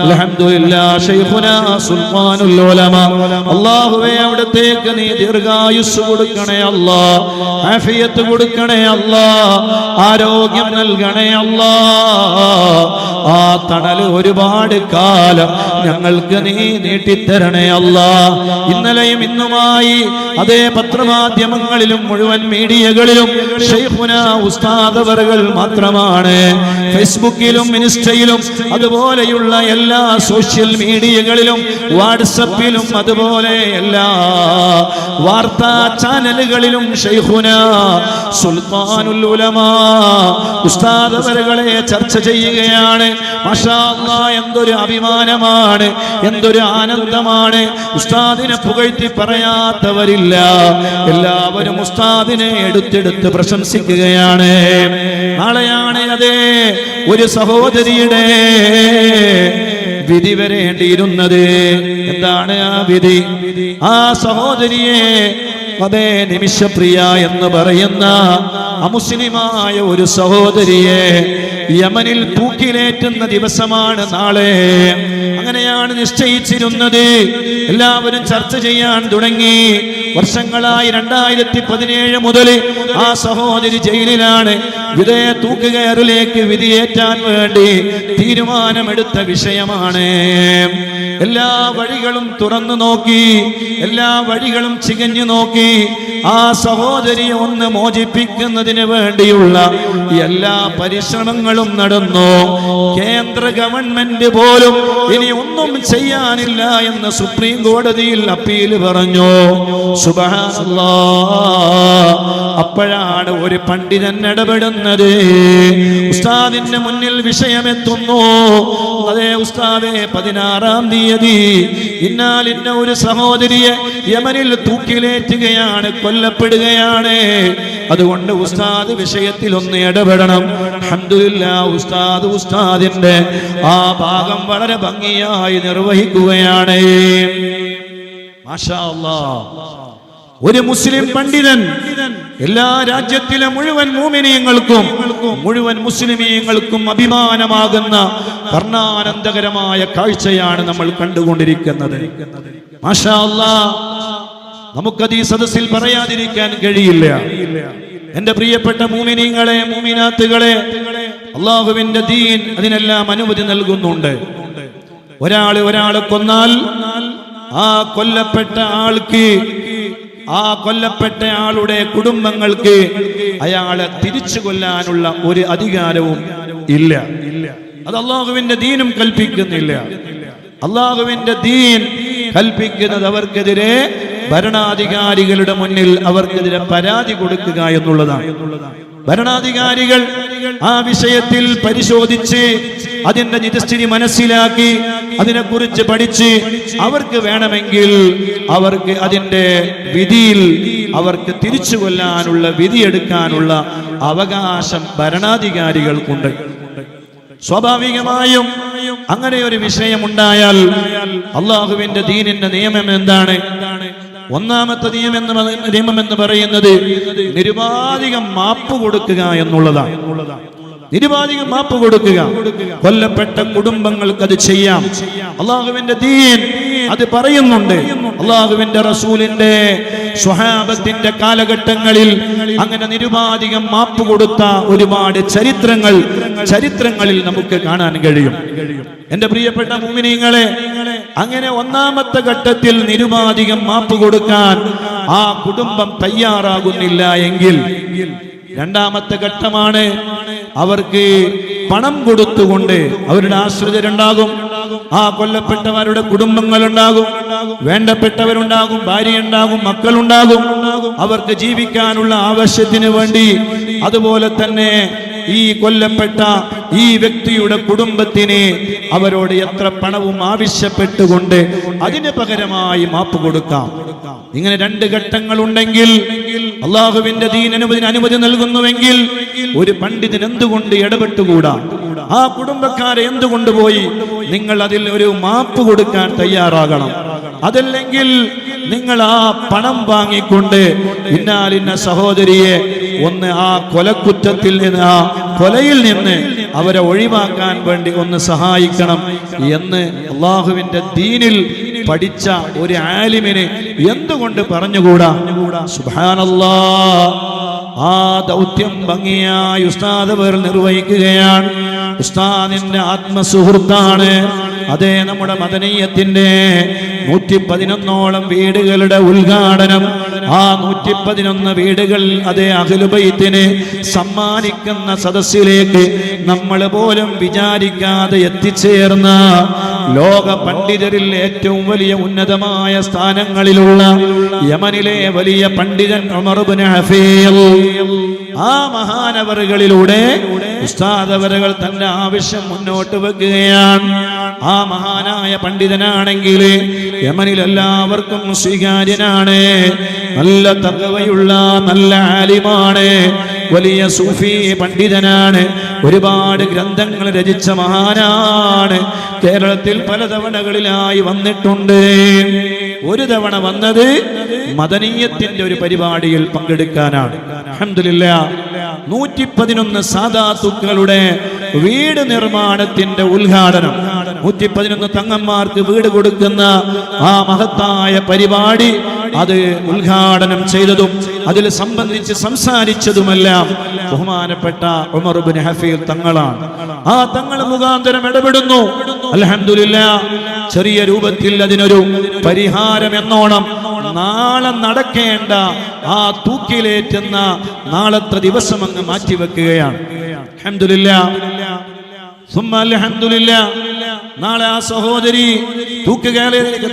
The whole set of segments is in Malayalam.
അൽഹംദുലില്ലാഹ് ശൈഖുനാ സുൽത്താനുൽ ഉലമ അല്ലാഹുവേ അവിടത്തേക്ക് നീ ദീർഘായുസ് കൊടുക്കണേ അല്ലാഹ്, ആഫിയത്ത് കൊടുക്കണേ അല്ലാഹ്, ആരോഗ്യം നൽകണേ അല്ലാഹ്. ആ തണല് ഒരുപാട് കാലം ഞങ്ങൾക്ക് നീ നീട്ടിത്തരണേ അല്ലാഹ്. ഇന്നലെയും ഇന്നുമായി അതേ പത്രമാധ്യമങ്ങളിലും മുഴുവൻ മീഡിയകളിലും ശൈഖുനാ ഉസ്താദ് അവറുകൾ മാത്രമാണ്. ഫേസ്ബുക്കിലും ഇൻസ്റ്റയിലും അതുപോലെയുള്ള എല്ലാ സോഷ്യൽ മീഡിയകളിലും വാട്സപ്പിലും അതുപോലെ എല്ലാ വാർത്താ ചാനലുകളിലും ശൈഖുനാ സുൽത്താനുൽ ഉലമ ഉസ്താദ് അവറുകളെ ചർച്ച ചെയ്യുകയാണ്. മാഷാ അല്ലാഹ്, എന്തൊരു അഭിമാനമാണ്, എന്തൊരു ആനന്ദമാണ്. ഉസ്താദിനെ പുകഴ്ത്തി പറയാത്തവരില്ല. എല്ലാവരും ഉസ്താദിനെ എടുത്തെടുത്ത് പ്രശംസിക്കുകയാണ്. നാളെയാണ് അതേ ഒരു സഹോദരിയുടെ വിധി വരേണ്ടിയിരുന്നത്. എന്താണ് ആ വിധി? ആ സഹോദരിയെ അതേ നിമിഷപ്രിയ എന്ന് പറയുന്ന അമുസ്ലിമായ ഒരു സഹോദരിയെ യമനിൽ തൂക്കിലേറ്റുന്ന ദിവസമാണ് നാളെ. അങ്ങനെയാണ് നിശ്ചയിച്ചിരുന്നത്. എല്ലാവരും ചർച്ച ചെയ്യാൻ തുടങ്ങി. വർഷങ്ങളായി 2017 മുതൽ ആ സഹോദരി ജയിലിലാണ്. വിധേയ തൂക്കുകയറിലേക്ക് വിധിയേറ്റാൻ വേണ്ടി തീരുമാനമെടുത്ത വിഷയമാണ്. എല്ലാ വഴികളും തുറന്നു നോക്കി, എല്ലാ വഴികളും ചികഞ്ഞു നോക്കി. ആ സഹോദരിയെ ഒന്ന് മോചിപ്പിക്കുന്നതിന് വേണ്ടിയുള്ള എല്ലാ പരിശ്രമങ്ങളും നടന്നു. കേന്ദ്ര ഗവൺമെന്റ് പോലും ഇനി ഒന്നും ചെയ്യാനില്ല എന്ന് സുപ്രീം കോടതിയിൽ അപ്പീൽ പറഞ്ഞു. സുബ്ഹാനല്ലാഹ്. അപ്പോഴാണ് ഒരു പണ്ഡിതൻ ഇടപെടുന്നത്. ഉസ്താദിന്റെ മുന്നിൽ വിഷയമെത്തുന്നു. അതേ ഉസ്താദേ, 16-ാം തീയതി ഇന്നാലിന്ന ഒരു സഹോദരിയെ യമനിൽ തൂക്കിലേറ്റുകയാണ്, കൊല്ലപ്പെടുകയാണ്. അതുകൊണ്ട് ഉസ്താദ് വിഷയത്തിൽ ഒന്ന് ഇടപെടണം. അൽഹംദുലില്ലാഹ്, ഉസ്താദിന്റെ ആ ഭാഗം വളരെ ഭംഗിയായി നിർവഹിക്കുകയാണ്. മാഷാ അല്ലാഹ്. ഒരു മുസ്ലിം പണ്ഡിതൻ എല്ലാ രാജ്യത്തിലെ മുഴുവൻ മുഅ്മിനീങ്ങൾക്കും മുഴുവൻ മുസ്ലിമീങ്ങൾക്കും അഭിമാനമാകുന്ന വർണ്ണാനന്ദകരമായ കാഴ്ചയാണ് നമ്മൾ കണ്ടുകൊണ്ടിരിക്കുന്നത്. മാഷാ അല്ലാഹ്. നമുക്കത് ഈ സദസ്സിൽ പറയാതിരിക്കാൻ കഴിയില്ല. എന്റെ പ്രിയപ്പെട്ട മുഅ്മിനീങ്ങളെ, മുഅ്മിനാത്തുകളെ, അല്ലാഹുവിന്റെ ദീൻ അതിനെല്ലാം അനുമതി നൽകുന്നുണ്ട്. ഒരാളെ കൊന്നാൽ ആ കൊല്ലപ്പെട്ട ആൾക്ക്, ആ കൊല്ലപ്പെട്ട ആളുടെ കുടുംബങ്ങൾക്ക് അയാളെ തിരിച്ചു കൊല്ലാനുള്ള ഒരു അധികാരവും ഇല്ല. അത് അല്ലാഹുവിന്റെ ദീനും കൽപ്പിക്കുന്നില്ല. അല്ലാഹുവിന്റെ ദീൻ കൽപ്പിക്കുന്നത് അവർക്കെതിരെ ഭരണാധികാരികളുടെ മുന്നിൽ അവർക്കെതിരെ പരാതി കൊടുക്കുക എന്നുള്ളതാണ്. ഭരണാധികാരികൾ ആ വിഷയത്തിൽ പരിശോധിച്ച് അതിന്റെ നിജസ്ഥിതി മനസ്സിലാക്കി അതിനെക്കുറിച്ച് പഠിച്ച് അവർക്ക് വേണമെങ്കിൽ അവർക്ക് അതിന്റെ വിധിയിൽ അവർക്ക് തിരിച്ചു കൊല്ലാനുള്ള വിധിയെടുക്കാനുള്ള അവകാശം ഭരണാധികാരികൾക്കുണ്ട്. സ്വാഭാവികമായും അങ്ങനെ ഒരു വിഷയമുണ്ടായാൽ അള്ളാഹുവിന്റെ ദീനിന്റെ നിയമം എന്താണ്? ഒന്നാമത്തെ നിയമം എന്ന് പറയുന്നത് നിരുപാധികം മാപ്പ് കൊടുക്കുക എന്നുള്ളതാണ്. നിരുപാധികം മാപ്പ് കൊടുക്കുക. കൊല്ലപ്പെട്ട കുടുംബങ്ങൾക്ക് അത് ചെയ്യാം. അള്ളാഹുവിന്റെ ദീൻ അത് പറയുന്നുണ്ട്. അള്ളാഹുവിന്റെ റസൂലിന്റെ സ്വഹാബത്തിന്റെ കാലഘട്ടങ്ങളിൽ അങ്ങനെ നിരുപാധികം മാപ്പ് കൊടുത്ത ഒരുപാട് ചരിത്രങ്ങളിൽ നമുക്ക് കാണാൻ കഴിയും. എന്റെ പ്രിയപ്പെട്ട മുഅ്മിനീങ്ങളെ, അങ്ങനെ ഒന്നാമത്തെ ഘട്ടത്തിൽ നിരുപാധികം മാപ്പ് കൊടുക്കാൻ ആ കുടുംബം തയ്യാറാകുന്നില്ല എങ്കിൽ രണ്ടാമത്തെ ഘട്ടമാണ് അവർക്ക് പണം കൊടുത്തുകൊണ്ട് അവരുടെ ആശ്രിതരുണ്ടാകും, ആ കൊല്ലപ്പെട്ടവരുടെ കുടുംബങ്ങളുണ്ടാകും, വേണ്ടപ്പെട്ടവരുണ്ടാകും, ഭാര്യയുണ്ടാകും, മക്കളുണ്ടാകും. അവർക്ക് ജീവിക്കാനുള്ള ആവശ്യത്തിന് വേണ്ടി അതുപോലെ തന്നെ ഈ കൊല്ലപ്പെട്ട ഈ വ്യക്തിയുടെ കുടുംബത്തിന് അവരോട് എത്ര പണവും ആവശ്യപ്പെട്ടുകൊണ്ട് അതിന് പകരമായി മാപ്പ് കൊടുക്കാം. ഇങ്ങനെ രണ്ട് ഘട്ടങ്ങൾ ഉണ്ടെങ്കിൽ അള്ളാഹുവിന്റെ ദീൻ അനുമതി നൽകുന്നുവെങ്കിൽ ഒരു പണ്ഡിതൻ എന്തുകൊണ്ട് ഇടപെട്ടുകൂടാ? ആ കുടുംബക്കാരെ എന്തുകൊണ്ട് പോയി നിങ്ങൾ അതിൽ ഒരു മാപ്പ് കൊടുക്കാൻ തയ്യാറാകണം? അതല്ലെങ്കിൽ നിങ്ങൾ ആ പണം വാങ്ങിക്കൊണ്ട് ഇന്നാലിന്ന സഹോദരിയെ ഒന്ന് ആ കൊലക്കുറ്റത്തിൽ നിന്ന്, ആ കൊലയിൽ നിന്ന് അവരെ ഒഴിവാക്കാൻ വേണ്ടി ഒന്ന് സഹായിക്കണം എന്ന് അള്ളാഹുവിന്റെ ദീനിൽ പഠിച്ച ഒരു ആലിമിന് എന്തുകൊണ്ട് പറഞ്ഞുകൂടാ? സുബ്ഹാനല്ലാഹ്. ആ ദൗത്യം ഭംഗിയായി ഉസ്താദ് അവർ നിർവഹിക്കുകയാണ്. ഉസ്താദിന്റെ ആത്മസുഹൃത്താണ്. അതേ, നമ്മുടെ മദനീയത്തിന്റെ 111ഓളം വീടുകളുടെ ഉദ്ഘാടനം, ആ 111 വീടുകൾ അതേ അഹ്ലുബൈത്തിനെ സമ്മാനിക്കുന്ന സദസ്സിലേക്ക് നമ്മൾ പോലും വിചാരിക്കാതെ എത്തിച്ചേർന്ന ലോക പണ്ഡിതരിൽ ഏറ്റവും വലിയ ഉന്നതമായ സ്ഥാനങ്ങളിലുള്ള യമനിലെ വലിയ പണ്ഡിതൻ ഉമർ ഇബ്നു ഹഫീൽ, ആ മഹാനവറുകളിലൂടെ ഉസ്താദ് അവറുകൾ തന്റെ ആവശ്യം മുന്നോട്ട് വെക്കുകയാണ്. ആ മഹാനായ പണ്ഡിതനാണെങ്കിൽ യമനിൽ എല്ലാവർക്കും സ്വീകാര്യനാണ്. നല്ല തഖ്വയുള്ള നല്ല ആലിമാണ്, വലിയ സൂഫി പണ്ഡിതനാണ്, ഒരുപാട് ഗ്രന്ഥങ്ങൾ രചിച്ച മഹാനാണ്. കേരളത്തിൽ പല തവണകളിലായി വന്നിട്ടുണ്ട്. ഒരു തവണ വന്നത് മദനീയത്തിന്റെ ഒരു പരിപാടിയിൽ പങ്കെടുക്കാനാണ്. അൽഹംദുലില്ലാഹ് 111 സാദാത്തുക്കളുടെ വീട് നിർമ്മാണത്തിന്റെ ഉദ്ഘാടനം, 111 തങ്ങന്മാർക്ക് വീട് കൊടുക്കുന്ന ആ മഹത്തായ പരിപാടി അത് ഉദ്ഘാടനം ചെയ്തതും അതിൽ സംബന്ധിച്ച് സംസാരിച്ചതുമെല്ലാം ബഹുമാനപ്പെട്ട ഉമർ ഇബ്നു ഹഫീൽ തങ്ങളാണ്. ആ തങ്ങൾ മുഖാന്തരം ഇടപെടുന്നു. അൽഹംദുലില്ലാഹ് ചെറിയ രൂപത്തിൽ അതിനൊരു പരിഹാരം എന്നോണം നാളെ നടക്കേണ്ട ആ തൂക്കിലേറ്റുന്ന നാളത്തെ ദിവസം അങ്ങ് മാറ്റിവെക്കുകയാണ്. അൽഹംദുലില്ലാഹ് സുമ്മ അൽഹംദുലില്ലാഹ്. നാളെ ആ സഹോദരി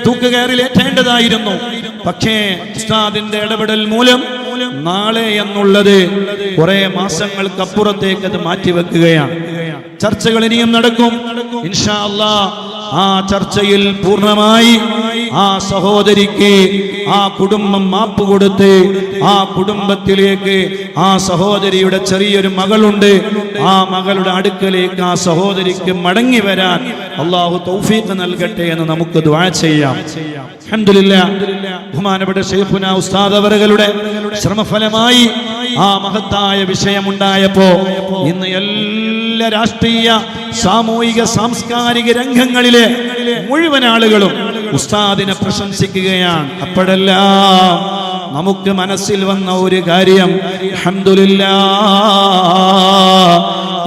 തൂക്കുകയറിലേറ്റേണ്ടതായിരുന്നു. പക്ഷേ ഉസ്താദിന്റെ ഇടപെടൽ മൂലം നാളെ എന്നുള്ളത് കുറെ മാസങ്ങൾക്കപ്പുറത്തേക്ക് അത് മാറ്റിവെക്കുകയാണ്. ചർച്ചകൾ ഇനിയും നടക്കും ഇൻഷാ അല്ലാഹ്. ആ ചർച്ചയിൽ പൂർണ്ണമായി ആ സഹോദരിക്ക് ആ കുടുംബം മാപ്പ് കൊടുത്ത് ആ കുടുംബത്തിലേക്ക് ആ സഹോദരിയുടെ ചെറിയൊരു മകളുണ്ട്, ആ മകളുടെ അടുക്കലേക്ക് ആ സഹോദരിക്ക് മടങ്ങി വരാൻ അല്ലാഹു തൗഫീഖ് നൽകട്ടെ എന്ന് നമുക്ക് ദുആ ചെയ്യാം. അൽഹംദുലില്ലാഹ് ബഹുമാനപ്പെട്ട ശൈഖുനാ ഉസ്താദ് അവറുകളുടെ ശ്രമഫലമായി ആ മഹത്തായ വിഷയമുണ്ടായപ്പോ ഇന്ന് എല്ലാ രാഷ്ട്രീയ സാമൂഹിക സാംസ്കാരിക രംഗങ്ങളിലെ മുഴുവൻ ആളുകളും ഉസ്താദിനെ പ്രശംസിക്കുകയാണ്. അപ്പോഴെല്ലാം നമുക്ക് മനസ്സിൽ വന്ന ഒരു കാര്യം, അൽഹംദുലില്ലാഹ്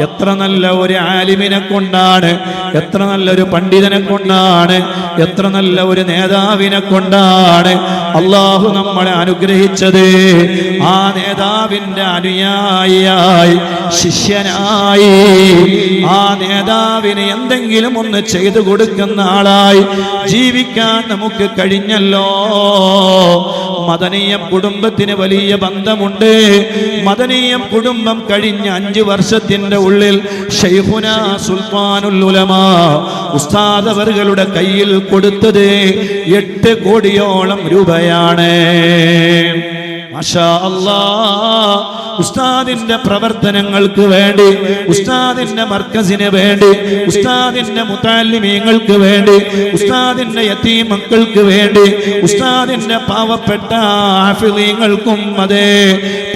എത്ര നല്ല ഒരു ആലിമിനെ കൊണ്ടാണ്, എത്ര നല്ലൊരു പണ്ഡിതനെ കൊണ്ടാണ്, എത്ര നല്ല ഒരു നേതാവിനെ കൊണ്ടാണ് അള്ളാഹു നമ്മളെ അനുഗ്രഹിച്ചത്. ആ നേതാവിന്റെ അനുയായിയായി ശിഷ്യനായി ആ നേതാവിന് എന്തെങ്കിലും ഒന്ന് ചെയ്തു കൊടുക്കുന്ന ആളായി ജീവിക്കാൻ നമുക്ക് കഴിഞ്ഞല്ലോ. മദനീയം കുടുംബത്തിന് വലിയ ബന്ധമുണ്ട്. മദനീയം കുടുംബം കഴിഞ്ഞ 5 വർഷത്തിന്റെ ഉള്ളിൽ ശൈഖുനാ സുൽത്താനുൽ ഉലമാ ഉസ്താദ് അവറുകളുടെ കയ്യിൽ കൊടുത്തത് 8 കോടിയോളം രൂപയാണ്. മാഷാ അല്ലാഹ്. ഉസ്താദിന്റെ പ്രവർത്തനങ്ങൾക്ക് വേണ്ടി, ഉസ്താദിന്റെ മർക്കസിന് വേണ്ടി, ഉസ്താദിന്റെ മുതഅല്ലിമീങ്ങൾക്ക് വേണ്ടി, ഉസ്താദിന്റെ യതീം മക്കൾക്ക് വേണ്ടി, ഉസ്താദിന്റെ പാവപ്പെട്ട ഹാഫിളീങ്ങൾക്കും അതേ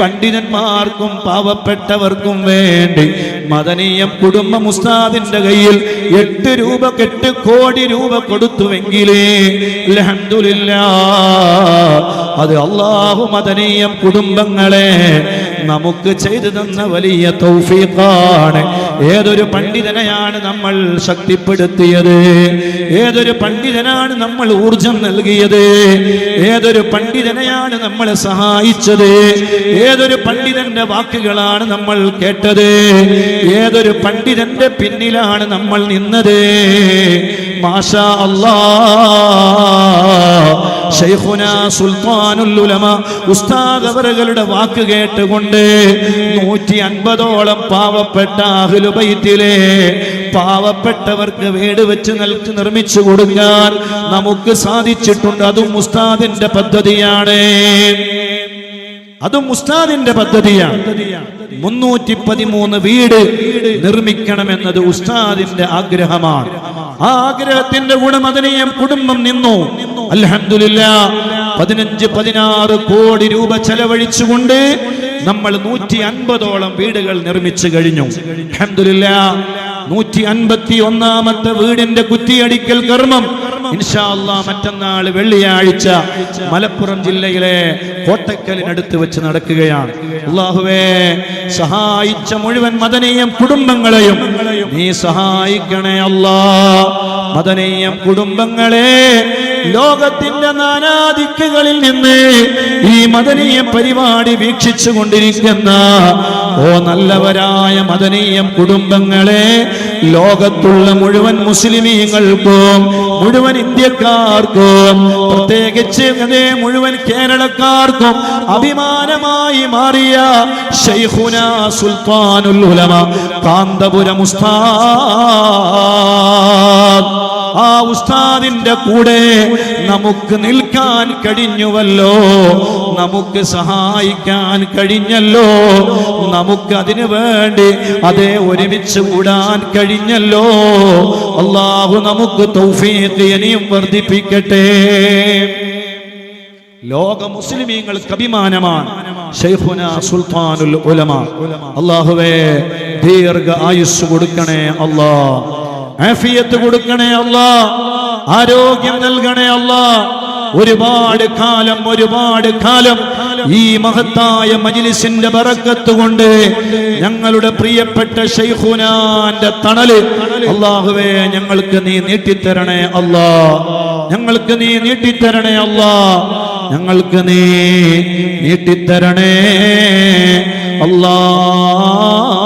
പണ്ഡിതന്മാർക്കും പാവപ്പെട്ടവർക്കും വേണ്ടി മദനീയം കുടുംബം ഉസ്താദിന്റെ കയ്യിൽ 8 കോടി രൂപ കൊടുത്തുവെങ്കിലേ അൽഹംദുലില്ലാഹ് അത് അല്ലാഹു മദനീയം കുടുംബങ്ങളെ നമുക്ക് ചെയ്തു തന്ന വലിയ തൗഫീഖാണ്. ഏതൊരു പണ്ഡിതനെയാണ് നമ്മൾ ശക്തിപ്പെടുത്തിയത്, ഏതൊരു പണ്ഡിതനാണ് നമ്മൾ ഊർജം നൽകിയത്, ഏതൊരു പണ്ഡിതനെയാണ് നമ്മൾ സഹായിച്ചത്, ഏതൊരു പണ്ഡിതന്റെ വാക്കുകളാണ് നമ്മൾ കേട്ടത്, ഏതൊരു പണ്ഡിതന്റെ പിന്നിലാണ് നമ്മൾ നിന്നത്. മാഷാ അല്ലാഹ്. ശൈഖുനാ സുൽത്താനുൽ ഉലമാ ഉസ്താദ് അവറുകളുടെ വാക്ക് കേട്ടുകൊണ്ട് 150ഓളം പാവപ്പെട്ട അഹ്ലു ബൈത്തിലെ പാവപ്പെട്ടവർക്ക് വീട് വെച്ച് നിർമ്മിച്ചു കൊടുക്കാൻ നമുക്ക് സാധിച്ചിട്ടുണ്ട്. അതും ഉസ്താദിന്റെ പദ്ധതിയാണ്. അതും ഉസ്താദിന്റെ പദ്ധതിയാണ്. 313 വീട് നിർമ്മിക്കണമെന്നത് ഉസ്താദിന്റെ ആഗ്രഹമാണ്. ആ ആഗ്രഹത്തിന്റെ കൂടെ മദനീയം കുടുംബം നിന്നു. അൽഹംദുലില്ലാഹ് 15-16 കോടി രൂപ ചെലവഴിച്ചുകൊണ്ട് നമ്മൾ 150ഓളം വീടുകൾ നിർമ്മിച്ചു കഴിഞ്ഞു. അൽഹംദുലില്ലാഹ് 151ാമത്തെ വീടിന്റെ കുറ്റിയടിക്കൽ കർമ്മം ഇൻഷാ അല്ലാഹ് മറ്റന്നാൾ വെള്ളിയാഴ്ച മലപ്പുറം ജില്ലയിലെ കോട്ടക്കലിനടുത്ത് വെച്ച് നടക്കുകയാണ്. അല്ലാഹുവേ, സഹായിച്ച മുഴുവൻ മദനീയം കുടുംബങ്ങളെയും നീ സഹായിക്കണേ അല്ലാഹ്. മദനീയം കുടുംബങ്ങളെ ലോകത്തിന്റെ നാനാദിക്കുകളിൽ നിന്ന് ഈ മദനീയ പരിപാടി വീക്ഷിച്ചു കൊണ്ടിരിക്കുന്ന ഓ നല്ലവരായ മദനീയം കുടുംബങ്ങളെ, ലോകത്തുള്ള മുഴുവൻ മുസ്ലിമീങ്ങൾക്കും മുഴുവൻ ഇന്ത്യക്കാർക്കും പ്രത്യേകിച്ച് മുഴുവൻ കേരളക്കാർക്കും അഭിമാനമായി മാറിയ ശൈഖുനാ സുൽത്താനുൽ ഉലമ കാന്തപുരം ഉസ്താദ്, ആ ഉസ്താദിന്റെ കൂടെ നമുക്ക് നിൽക്കാൻ കഴിഞ്ഞുവല്ലോ, നമുക്ക് സഹായിക്കാൻ കഴിഞ്ഞല്ലോ, നമുക്ക് അതിനു വേണ്ടി അതേ ഒരുമിച്ച് കൂടാൻ കഴിഞ്ഞല്ലോ. അല്ലാഹു നമുക്ക് തൗഫീഖ് ഇനിയും വർദ്ധിപ്പിക്കട്ടെ. ലോക മുസ്ലിമീങ്ങൾക്ക് അഭിമാനമാണ് ശൈഖുനാ സുൽത്താനുൽ ഉലമ. അല്ലാഹുവേ, ദീർഘ ആയുസ് കൊടുക്കണേ അല്ലാഹ്, ആഫിയത്ത് കൊടുക്കണേ അല്ലാഹ്, ആരോഗ്യം നൽകണേ അല്ലാഹ്. ഒരുപാട് കാലം ഈ മഹത്തായ മജ്ലിസിന്റെ ബറക്കത്ത് കൊണ്ട് ഞങ്ങളുടെ പ്രിയപ്പെട്ട ശൈഖുനാന്റെ തണല് അല്ലാഹുവേ ഞങ്ങൾക്ക് നീ നീട്ടിത്തരണേ അല്ലാഹ്, ഞങ്ങൾക്ക് നീ നീട്ടിത്തരണേ അല്ലാഹ്, ഞങ്ങൾക്ക് നീ നീട്ടിത്തരണേ അല്ലാഹ്.